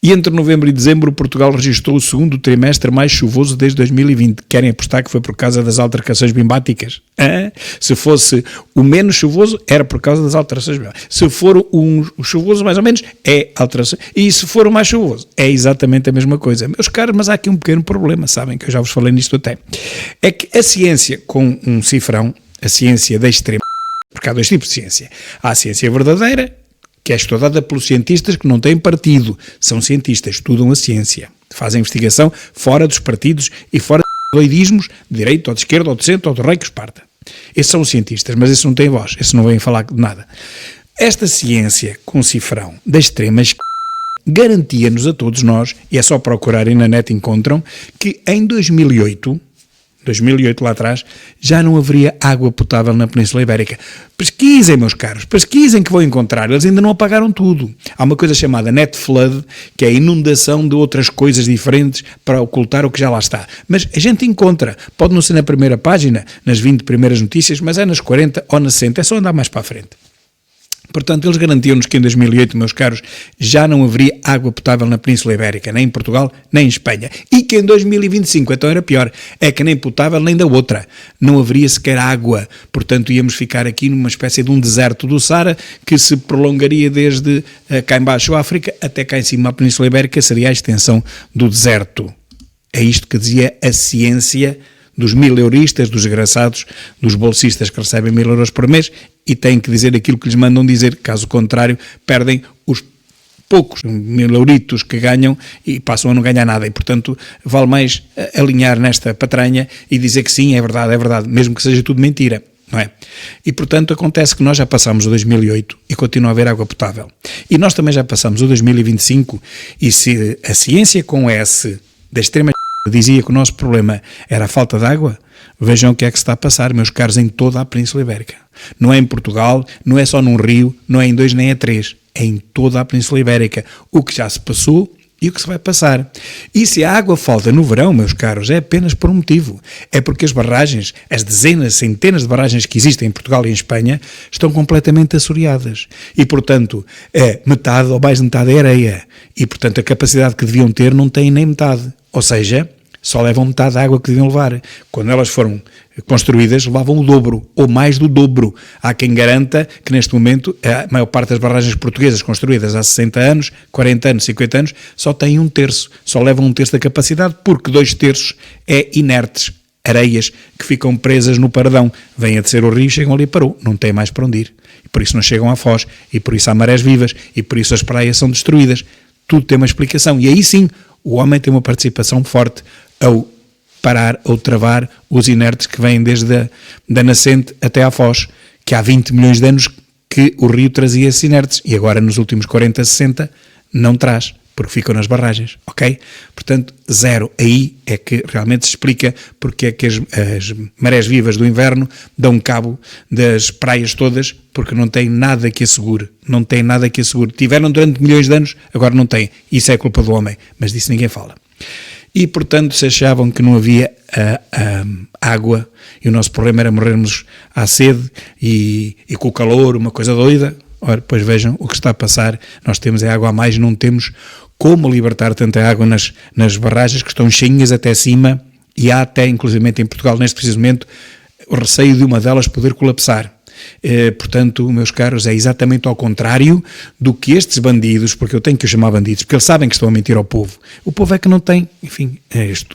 E entre novembro e dezembro, Portugal registrou o segundo trimestre mais chuvoso desde 2020. Querem apostar que foi por causa das alterações climáticas? Se fosse o menos chuvoso, era por causa das alterações climáticas. Se for o chuvoso, mais ou menos, é alteração. E se for o mais chuvoso, é exatamente a mesma coisa. Meus caros, mas há aqui um pequeno problema, sabem, que eu já vos falei nisto até. É que a ciência, com um cifrão, a ciência da extrema, porque há dois tipos de ciência. Há a ciência verdadeira, que é estudada pelos cientistas que não têm partido. São cientistas, estudam a ciência. Fazem investigação fora dos partidos e fora dos doidismos, de direita ou de esquerda ou de centro ou do rei que os parta. Esses são os cientistas, mas esses não têm voz, esses não vêm falar de nada. Esta ciência com cifrão da extrema garantia-nos a todos nós, e é só procurarem na net encontram, que em 2008 lá atrás, já não haveria água potável na Península Ibérica. Pesquisem, meus caros, pesquisem que vão encontrar, eles ainda não apagaram tudo. Há uma coisa chamada net flood, que é a inundação de outras coisas diferentes para ocultar o que já lá está. Mas a gente encontra, pode não ser na primeira página, nas 20 primeiras notícias, mas é nas 40 ou nas 60, é só andar mais para a frente. Portanto, eles garantiam-nos que em 2008, meus caros, já não haveria água potável na Península Ibérica, nem em Portugal, nem em Espanha. E que em 2025, então era pior, é que nem potável nem da outra. Não haveria sequer água. Portanto, íamos ficar aqui numa espécie de um deserto do Saara que se prolongaria desde cá embaixo a África até cá em cima a Península Ibérica, seria a extensão do deserto. É isto que dizia a ciência dos 1000 euristas, dos desgraçados, dos bolsistas que recebem 1000 euros por mês e têm que dizer aquilo que lhes mandam dizer, caso contrário, perdem os poucos 1000 euritos que ganham e passam a não ganhar nada. E, portanto, vale mais alinhar nesta patranha e dizer que sim, é verdade, mesmo que seja tudo mentira. Não é? E, portanto, acontece que nós já passámos o 2008 e continua a haver água potável. E nós também já passamos o 2025 e se a ciência com S da extrema dizia que o nosso problema era a falta de água, vejam o que é que se está a passar, meus caros, em toda a Península Ibérica. Não é em Portugal, não é só num rio, não é em 2 nem é 3, é em toda a Península Ibérica. O que já se passou e o que se vai passar. E se a água falta no verão, meus caros, é apenas por um motivo. É porque as barragens, as dezenas, centenas de barragens que existem em Portugal e em Espanha, estão completamente assoreadas. E, portanto, metade ou mais de metade é areia. E, portanto, a capacidade que deviam ter não tem nem metade. Ou seja, só levam metade da água que deviam levar. Quando elas foram construídas, levavam o dobro, ou mais do dobro. Há quem garanta que neste momento a maior parte das barragens portuguesas construídas há 60 anos, 40 anos, 50 anos, só têm 1/3, só levam 1/3 da capacidade, porque 2/3 é inertes, areias que ficam presas no paredão. Vêm a descer o rio e chegam ali e parou, não tem mais para onde ir. E por isso não chegam à foz, e por isso há marés vivas, e por isso as praias são destruídas. Tudo tem uma explicação, e aí sim, o homem tem uma participação forte ao parar ou travar os inertes que vêm desde da nascente até à foz, que há 20 milhões de anos que o rio trazia esses inertes e agora nos últimos 40, 60 não traz, porque ficam nas barragens, ok? Portanto, zero. Aí é que realmente se explica porque é que as marés vivas do inverno dão cabo das praias todas, porque não tem nada que assegure. Não tem nada que assegure. Tiveram durante milhões de anos, agora não têm. Isso é culpa do homem, mas disso ninguém fala. E, portanto, se achavam que não havia água e o nosso problema era morrermos à sede e com o calor, uma coisa doida, ora, pois vejam o que está a passar. Nós temos água a mais, não temos como libertar tanta água nas barragens que estão cheinhas até cima e há até, inclusive em Portugal, neste preciso momento, o receio de uma delas poder colapsar. Portanto, meus caros, é exatamente ao contrário do que estes bandidos, porque eu tenho que os chamar bandidos, porque eles sabem que estão a mentir ao povo. O povo é que não tem, enfim,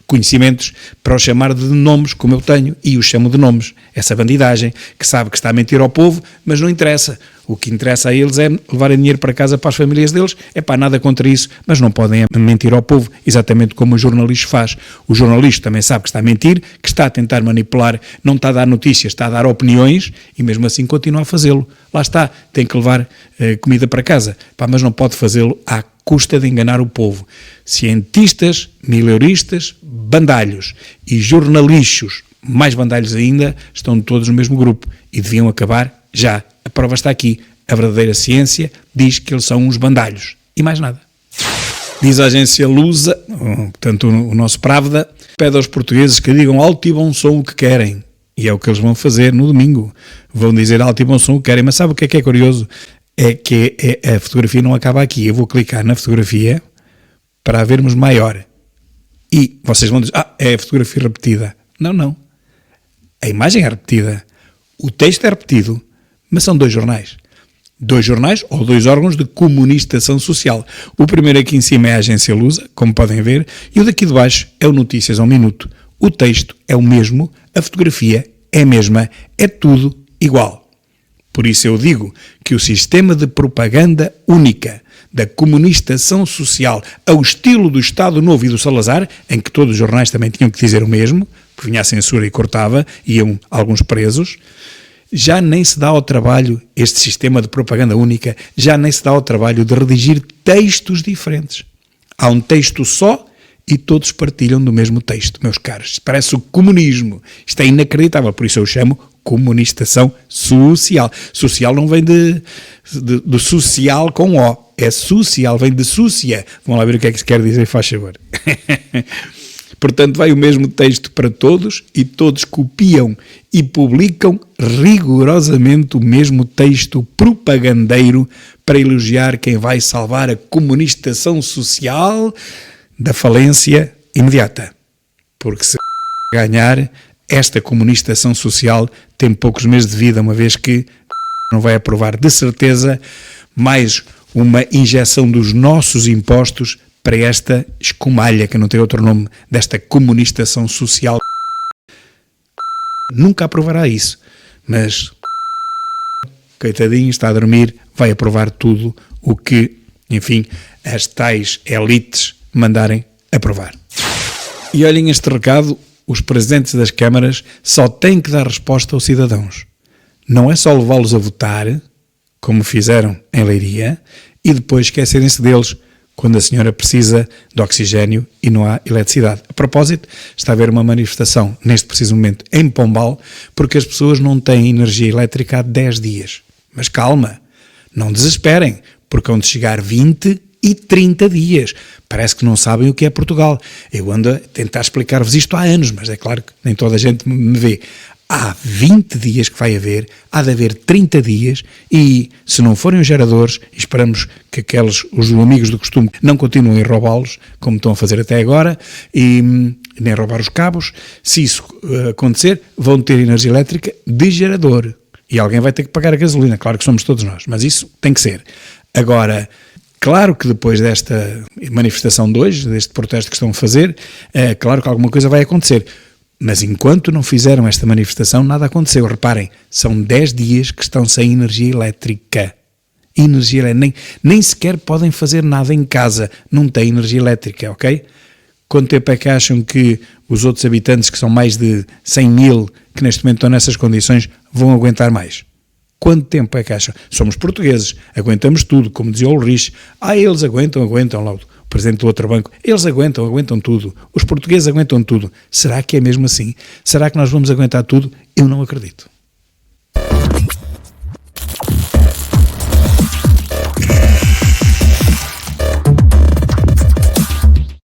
conhecimentos para os chamar de nomes, como eu tenho, e os chamo de nomes. Essa bandidagem, que sabe que está a mentir ao povo, mas não interessa. O que interessa a eles é levar dinheiro para casa para as famílias deles. É pá, nada contra isso, mas não podem mentir ao povo, exatamente como o jornalista faz. O jornalista também sabe que está a mentir, que está a tentar manipular, não está a dar notícias, está a dar opiniões e mesmo assim continua a fazê-lo. Lá está, tem que levar comida para casa, pá, mas não pode fazê-lo à custa de enganar o povo. Cientistas, mileuristas, bandalhos e jornalistas, mais bandalhos ainda, estão todos no mesmo grupo e deviam acabar já. A prova está aqui. A verdadeira ciência diz que eles são uns bandalhos. E mais nada. Diz a agência Lusa, portanto o nosso Pravda, pede aos portugueses que digam alto e bom som o que querem. E é o que eles vão fazer no domingo. Vão dizer alto e bom som o que querem. Mas sabe o que é curioso? É que a fotografia não acaba aqui. Eu vou clicar na fotografia para a vermos maior. E vocês vão dizer, é a fotografia repetida. Não. A imagem é repetida, o texto é repetido, mas são dois jornais. Dois jornais ou dois órgãos de comunicação social. O primeiro aqui em cima é a agência Lusa, como podem ver, e o daqui de baixo é o Notícias ao Minuto. O texto é o mesmo, a fotografia é a mesma, é tudo igual. Por isso eu digo que o sistema de propaganda única da comunicação social ao estilo do Estado Novo e do Salazar, em que todos os jornais também tinham que dizer o mesmo, porque vinha a censura e cortava, iam alguns presos, já nem se dá ao trabalho, este sistema de propaganda única, já nem se dá ao trabalho de redigir textos diferentes. Há um texto só e todos partilham do mesmo texto, meus caros. Isto parece o comunismo. Isto é inacreditável, por isso eu chamo comunicação social. Social não vem do social com O, é social, vem de súcia. Vamos lá ver o que é que se quer dizer, faz favor. Portanto, vai o mesmo texto para todos e todos copiam e publicam rigorosamente o mesmo texto propagandeiro para elogiar quem vai salvar a comunicação social da falência imediata. Porque se ganhar, esta comunicação social tem poucos meses de vida, uma vez que não vai aprovar de certeza mais uma injeção dos nossos impostos para esta escumalha, que não tem outro nome, desta comunicação social. Nunca aprovará isso, mas coitadinho, está a dormir, vai aprovar tudo o que, enfim, as tais elites mandarem aprovar. E olhem este recado, os presidentes das câmaras só têm que dar resposta aos cidadãos. Não é só levá-los a votar, como fizeram em Leiria, e depois esquecerem-se deles, quando a senhora precisa de oxigênio e não há eletricidade. A propósito, está a haver uma manifestação, neste preciso momento, em Pombal, porque as pessoas não têm energia elétrica há 10 dias. Mas calma, não desesperem, porque vão de chegar 20 e 30 dias. Parece que não sabem o que é Portugal. Eu ando a tentar explicar-vos isto há anos, mas é claro que nem toda a gente me vê. Há 20 dias que vai haver, há de haver 30 dias e, se não forem os geradores, esperamos que os amigos do costume não continuem a roubá-los, como estão a fazer até agora, e nem roubar os cabos. Se isso acontecer, vão ter energia elétrica de gerador. E alguém vai ter que pagar a gasolina, claro que somos todos nós, mas isso tem que ser. Agora, claro que depois desta manifestação de hoje, deste protesto que estão a fazer, é claro que alguma coisa vai acontecer. Mas enquanto não fizeram esta manifestação, nada aconteceu. Reparem, são 10 dias que estão sem energia elétrica. Nem sequer podem fazer nada em casa. Não têm energia elétrica, ok? Quanto tempo é que acham que os outros habitantes, que são mais de 100 mil, que neste momento estão nessas condições, vão aguentar mais? Quanto tempo é que acham? Somos portugueses, aguentamos tudo, como dizia o Ulrich. Eles aguentam lá o presidente do outro banco. Eles aguentam tudo. Os portugueses aguentam tudo. Será que é mesmo assim? Será que nós vamos aguentar tudo? Eu não acredito.